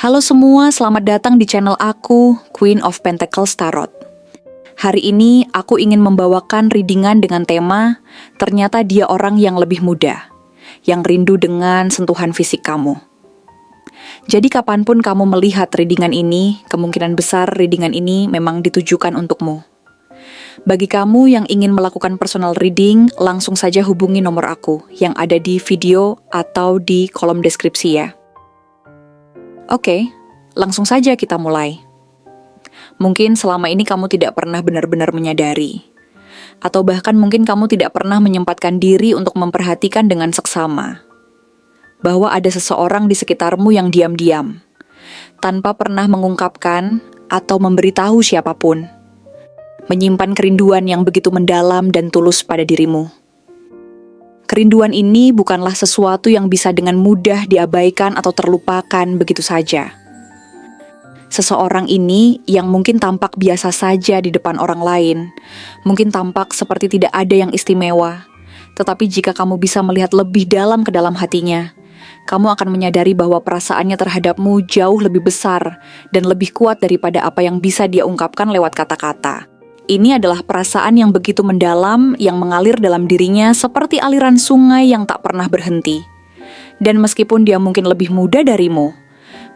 Halo semua, selamat datang di channel aku, Queen of Pentacles Tarot. Hari ini aku ingin membawakan readingan dengan tema ternyata dia orang yang lebih muda, yang rindu dengan sentuhan fisik kamu. Jadi kapanpun kamu melihat readingan ini, kemungkinan besar readingan ini memang ditujukan untukmu. Bagi kamu yang ingin melakukan personal reading, langsung saja hubungi nomor aku yang ada di video atau di kolom deskripsi ya. Oke, langsung saja kita mulai. Mungkin selama ini kamu tidak pernah benar-benar menyadari, atau bahkan mungkin kamu tidak pernah menyempatkan diri untuk memperhatikan dengan seksama, bahwa ada seseorang di sekitarmu yang diam-diam, tanpa pernah mengungkapkan atau memberitahu siapapun, menyimpan kerinduan yang begitu mendalam dan tulus pada dirimu. Kerinduan ini bukanlah sesuatu yang bisa dengan mudah diabaikan atau terlupakan begitu saja. Seseorang ini yang mungkin tampak biasa saja di depan orang lain, mungkin tampak seperti tidak ada yang istimewa, tetapi jika kamu bisa melihat lebih dalam ke dalam hatinya, kamu akan menyadari bahwa perasaannya terhadapmu jauh lebih besar dan lebih kuat daripada apa yang bisa dia ungkapkan lewat kata-kata. Ini adalah perasaan yang begitu mendalam yang mengalir dalam dirinya seperti aliran sungai yang tak pernah berhenti. Dan meskipun dia mungkin lebih muda darimu,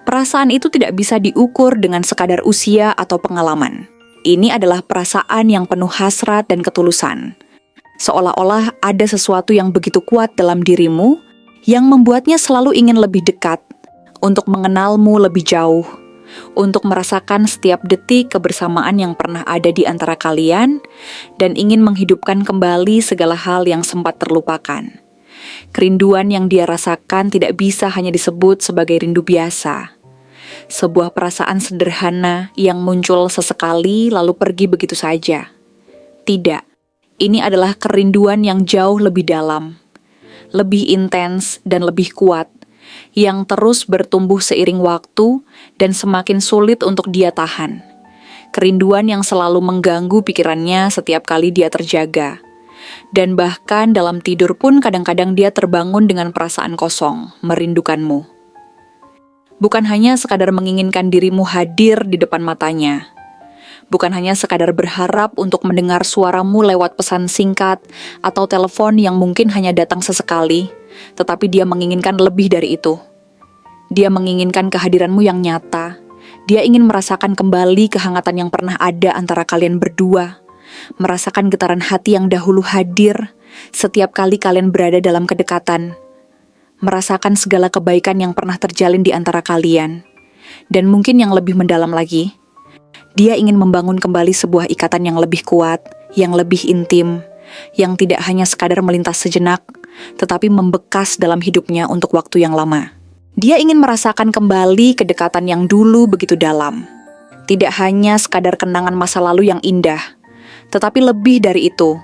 perasaan itu tidak bisa diukur dengan sekadar usia atau pengalaman. Ini adalah perasaan yang penuh hasrat dan ketulusan. Seolah-olah ada sesuatu yang begitu kuat dalam dirimu yang membuatnya selalu ingin lebih dekat, untuk mengenalmu lebih jauh, untuk merasakan setiap detik kebersamaan yang pernah ada di antara kalian, dan ingin menghidupkan kembali segala hal yang sempat terlupakan. Kerinduan yang dia rasakan tidak bisa hanya disebut sebagai rindu biasa. Sebuah perasaan sederhana yang muncul sesekali lalu pergi begitu saja. Tidak, ini adalah kerinduan yang jauh lebih dalam, lebih intens dan lebih kuat, yang terus bertumbuh seiring waktu dan semakin sulit untuk dia tahan. Kerinduan yang selalu mengganggu pikirannya setiap kali dia terjaga. Dan bahkan dalam tidur pun kadang-kadang dia terbangun dengan perasaan kosong, merindukanmu. Bukan hanya sekadar menginginkan dirimu hadir di depan matanya. Bukan hanya sekadar berharap untuk mendengar suaramu lewat pesan singkat atau telepon yang mungkin hanya datang sesekali, tetapi dia menginginkan lebih dari itu. Dia menginginkan kehadiranmu yang nyata. Dia ingin merasakan kembali kehangatan yang pernah ada antara kalian berdua, merasakan getaran hati yang dahulu hadir setiap kali kalian berada dalam kedekatan, merasakan segala kebaikan yang pernah terjalin di antara kalian. Dan mungkin yang lebih mendalam lagi, dia ingin membangun kembali sebuah ikatan yang lebih kuat, yang lebih intim, yang tidak hanya sekadar melintas sejenak, tetapi membekas dalam hidupnya untuk waktu yang lama. Dia ingin merasakan kembali kedekatan yang dulu begitu dalam. Tidak hanya sekadar kenangan masa lalu yang indah, tetapi lebih dari itu.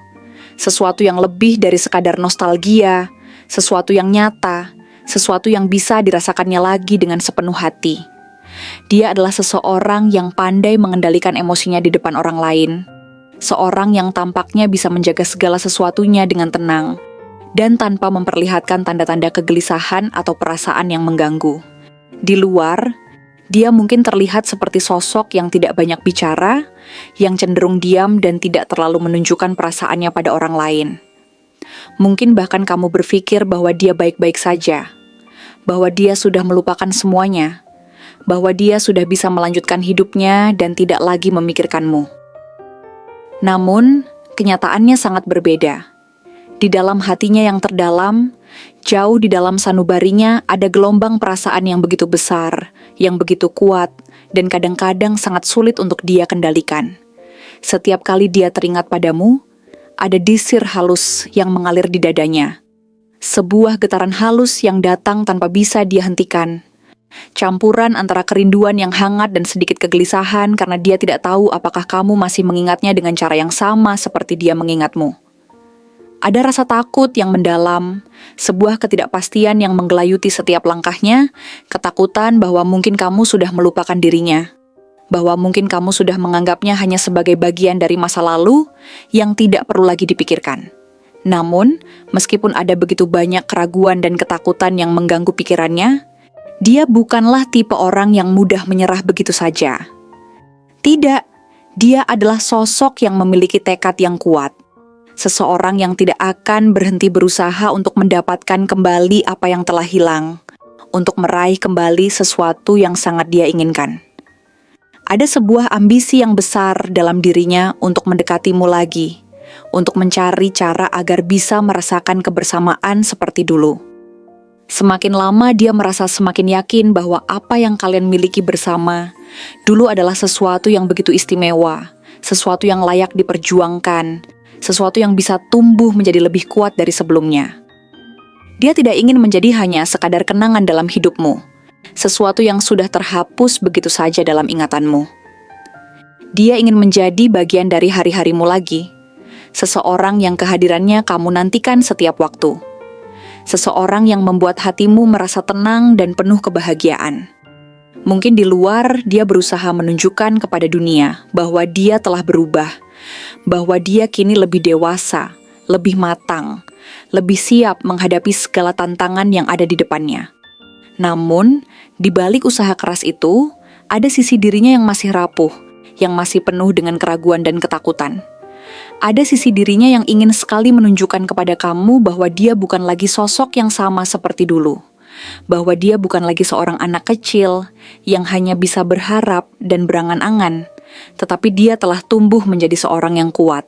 Sesuatu yang lebih dari sekadar nostalgia, sesuatu yang nyata, sesuatu yang bisa dirasakannya lagi dengan sepenuh hati. Dia adalah seseorang yang pandai mengendalikan emosinya di depan orang lain. Seorang yang tampaknya bisa menjaga segala sesuatunya dengan tenang, dan tanpa memperlihatkan tanda-tanda kegelisahan atau perasaan yang mengganggu. Di luar, dia mungkin terlihat seperti sosok yang tidak banyak bicara, yang cenderung diam dan tidak terlalu menunjukkan perasaannya pada orang lain. Mungkin bahkan kamu berpikir bahwa dia baik-baik saja, bahwa dia sudah melupakan semuanya, bahwa dia sudah bisa melanjutkan hidupnya dan tidak lagi memikirkanmu. Namun, kenyataannya sangat berbeda. Di dalam hatinya yang terdalam, jauh di dalam sanubarinya ada gelombang perasaan yang begitu besar, yang begitu kuat, dan kadang-kadang sangat sulit untuk dia kendalikan. Setiap kali dia teringat padamu, ada desir halus yang mengalir di dadanya. Sebuah getaran halus yang datang tanpa bisa dia hentikan. Campuran antara kerinduan yang hangat dan sedikit kegelisahan karena dia tidak tahu apakah kamu masih mengingatnya dengan cara yang sama seperti dia mengingatmu. Ada rasa takut yang mendalam, sebuah ketidakpastian yang menggelayuti setiap langkahnya, ketakutan bahwa mungkin kamu sudah melupakan dirinya, bahwa mungkin kamu sudah menganggapnya hanya sebagai bagian dari masa lalu yang tidak perlu lagi dipikirkan. Namun, meskipun ada begitu banyak keraguan dan ketakutan yang mengganggu pikirannya, Dia bukanlah tipe orang yang mudah menyerah begitu saja. Tidak, dia adalah sosok yang memiliki tekad yang kuat. Seseorang yang tidak akan berhenti berusaha untuk mendapatkan kembali apa yang telah hilang, untuk meraih kembali sesuatu yang sangat dia inginkan. Ada sebuah ambisi yang besar dalam dirinya untuk mendekatimu lagi, untuk mencari cara agar bisa merasakan kebersamaan seperti dulu. Semakin lama dia merasa semakin yakin bahwa apa yang kalian miliki bersama dulu adalah sesuatu yang begitu istimewa, sesuatu yang layak diperjuangkan, sesuatu yang bisa tumbuh menjadi lebih kuat dari sebelumnya. Dia tidak ingin menjadi hanya sekadar kenangan dalam hidupmu, sesuatu yang sudah terhapus begitu saja dalam ingatanmu. Dia ingin menjadi bagian dari hari-harimu lagi, seseorang yang kehadirannya kamu nantikan setiap waktu. Seseorang yang membuat hatimu merasa tenang dan penuh kebahagiaan. Mungkin di luar dia berusaha menunjukkan kepada dunia bahwa dia telah berubah, bahwa dia kini lebih dewasa, lebih matang, lebih siap menghadapi segala tantangan yang ada di depannya. Namun, di balik usaha keras itu, ada sisi dirinya yang masih rapuh, yang masih penuh dengan keraguan dan ketakutan. Ada sisi dirinya yang ingin sekali menunjukkan kepada kamu bahwa dia bukan lagi sosok yang sama seperti dulu. Bahwa dia bukan lagi seorang anak kecil yang hanya bisa berharap dan berangan-angan, tetapi dia telah tumbuh menjadi seorang yang kuat,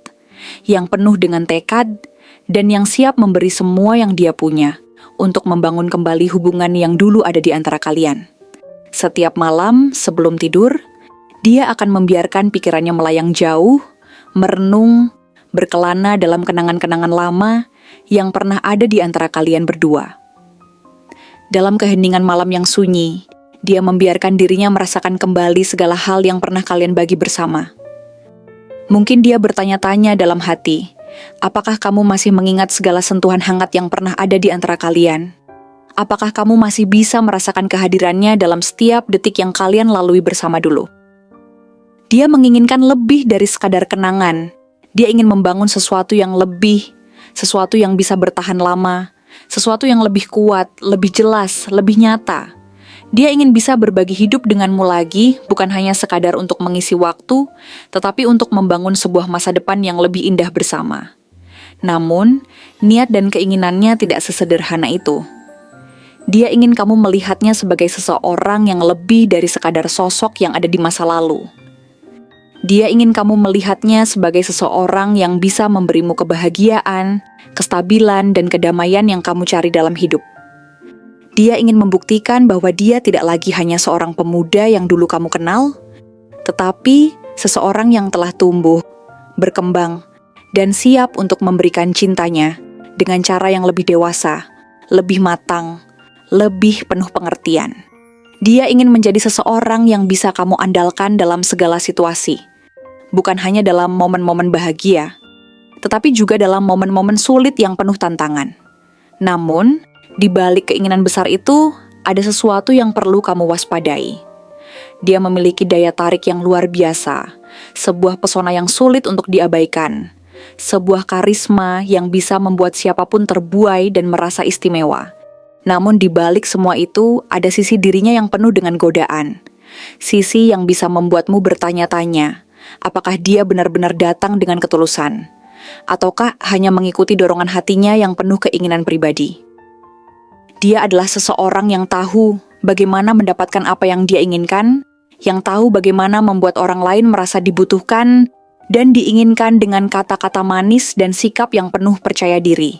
yang penuh dengan tekad, dan yang siap memberi semua yang dia punya untuk membangun kembali hubungan yang dulu ada di antara kalian. Setiap malam sebelum tidur, dia akan membiarkan pikirannya melayang jauh, merenung, berkelana dalam kenangan-kenangan lama yang pernah ada di antara kalian berdua. Dalam keheningan malam yang sunyi, dia membiarkan dirinya merasakan kembali segala hal yang pernah kalian bagi bersama. Mungkin dia bertanya-tanya dalam hati, apakah kamu masih mengingat segala sentuhan hangat yang pernah ada di antara kalian? Apakah kamu masih bisa merasakan kehadirannya dalam setiap detik yang kalian lalui bersama dulu? Dia menginginkan lebih dari sekadar kenangan. Dia ingin membangun sesuatu yang lebih, sesuatu yang bisa bertahan lama, sesuatu yang lebih kuat, lebih jelas, lebih nyata. Dia ingin bisa berbagi hidup denganmu lagi, bukan hanya sekadar untuk mengisi waktu, tetapi untuk membangun sebuah masa depan yang lebih indah bersama. Namun, niat dan keinginannya tidak sesederhana itu. Dia ingin kamu melihatnya sebagai seseorang yang lebih dari sekadar sosok yang ada di masa lalu. Dia ingin kamu melihatnya sebagai seseorang yang bisa memberimu kebahagiaan, kestabilan, dan kedamaian yang kamu cari dalam hidup. Dia ingin membuktikan bahwa dia tidak lagi hanya seorang pemuda yang dulu kamu kenal, tetapi seseorang yang telah tumbuh, berkembang, dan siap untuk memberikan cintanya dengan cara yang lebih dewasa, lebih matang, lebih penuh pengertian. Dia ingin menjadi seseorang yang bisa kamu andalkan dalam segala situasi. Bukan hanya dalam momen-momen bahagia, tetapi juga dalam momen-momen sulit yang penuh tantangan. Namun, di balik keinginan besar itu, ada sesuatu yang perlu kamu waspadai. Dia memiliki daya tarik yang luar biasa, sebuah pesona yang sulit untuk diabaikan, sebuah karisma yang bisa membuat siapapun terbuai dan merasa istimewa. Namun di balik semua itu, ada sisi dirinya yang penuh dengan godaan. Sisi yang bisa membuatmu bertanya-tanya, apakah dia benar-benar datang dengan ketulusan? Ataukah hanya mengikuti dorongan hatinya yang penuh keinginan pribadi? Dia adalah seseorang yang tahu bagaimana mendapatkan apa yang dia inginkan, yang tahu bagaimana membuat orang lain merasa dibutuhkan dan diinginkan dengan kata-kata manis dan sikap yang penuh percaya diri.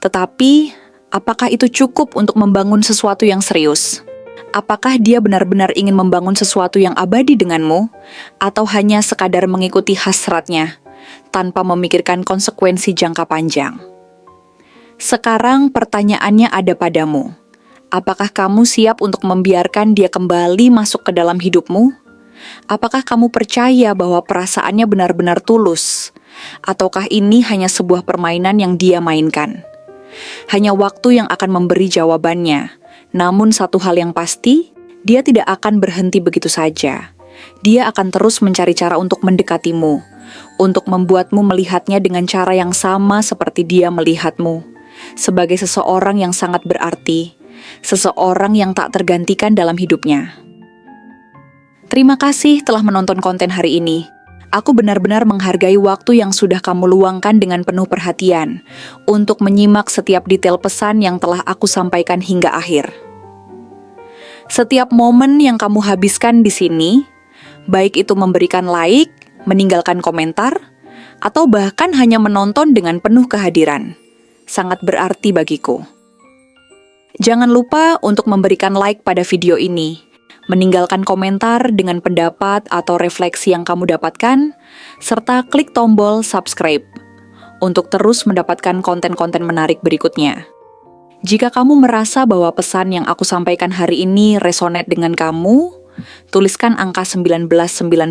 Tetapi, apakah itu cukup untuk membangun sesuatu yang serius? Apakah dia benar-benar ingin membangun sesuatu yang abadi denganmu, atau hanya sekadar mengikuti hasratnya, tanpa memikirkan konsekuensi jangka panjang? Sekarang pertanyaannya ada padamu. Apakah kamu siap untuk membiarkan dia kembali masuk ke dalam hidupmu? Apakah kamu percaya bahwa perasaannya benar-benar tulus? Ataukah ini hanya sebuah permainan yang dia mainkan? Hanya waktu yang akan memberi jawabannya. Namun satu hal yang pasti, dia tidak akan berhenti begitu saja. Dia akan terus mencari cara untuk mendekatimu, untuk membuatmu melihatnya dengan cara yang sama seperti dia melihatmu, sebagai seseorang yang sangat berarti, seseorang yang tak tergantikan dalam hidupnya. Terima kasih telah menonton konten hari ini. Aku benar-benar menghargai waktu yang sudah kamu luangkan dengan penuh perhatian untuk menyimak setiap detail pesan yang telah aku sampaikan hingga akhir. Setiap momen yang kamu habiskan di sini, baik itu memberikan like, meninggalkan komentar, atau bahkan hanya menonton dengan penuh kehadiran, sangat berarti bagiku. Jangan lupa untuk memberikan like pada video ini, meninggalkan komentar dengan pendapat atau refleksi yang kamu dapatkan, serta klik tombol subscribe untuk terus mendapatkan konten-konten menarik berikutnya. Jika kamu merasa bahwa pesan yang aku sampaikan hari ini resonate dengan kamu, tuliskan angka 1919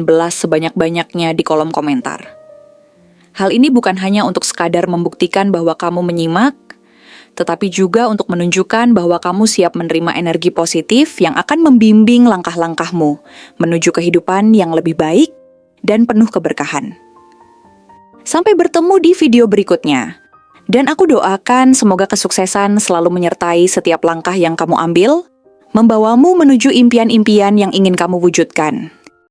sebanyak-banyaknya di kolom komentar. Hal ini bukan hanya untuk sekadar membuktikan bahwa kamu menyimak, tetapi juga untuk menunjukkan bahwa kamu siap menerima energi positif yang akan membimbing langkah-langkahmu menuju kehidupan yang lebih baik dan penuh keberkahan. Sampai bertemu di video berikutnya. Dan aku doakan semoga kesuksesan selalu menyertai setiap langkah yang kamu ambil, membawamu menuju impian-impian yang ingin kamu wujudkan.